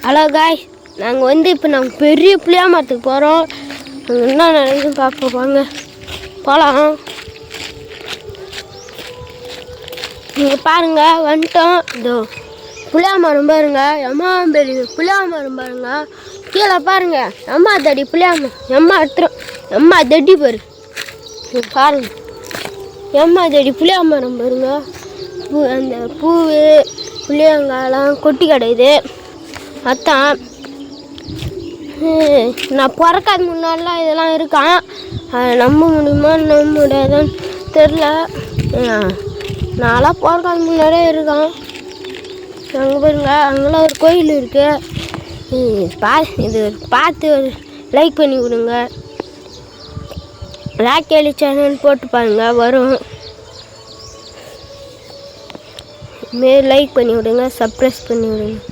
Hello guys, நாங்கள் இப்போ நாங்கள் பெரிய புளியா மரத்துக்கு போகிறோம். அங்கே என்ன நடக்குதுன்னு பார்ப்போம் வாங்க போகலாம். நீங்கள் பாருங்கள் வந்துட்டோம். இதோ புளியா மரம் பாருங்க, எம்மா பெரிய புளியா மரம் பாருங்க. கீழே பாருங்க எம்மா தடி புளியா மரம், எம்மா எடுத்துரும் எம்மா தடி பாரு பாருங்க, எம்மா தடி புளியா மரம் பாருங்க. அந்த பூ புளியங்காயெல்லாம் கொட்டி கிடையாது. அதான் நான் பிறக்காத முன்னாடிலாம் இதெல்லாம் இருக்கான். அதை நம்ப முடியுமா நம்ப முடியாதான்னு தெரில. நான்லாம் பிறக்காத முன்னாடியே இருக்கான். அங்கே பாருங்க, அங்கெல்லாம் ஒரு கோயில் இருக்குது. இது பார்த்து ஒரு லைக் பண்ணி விடுங்க. ராக்கேலி சேனல் போட்டு பாருங்க வரும். இதுமாரி லைக் பண்ணி விடுங்க, சப்ஸ்கிரைப் பண்ணி விடுங்க.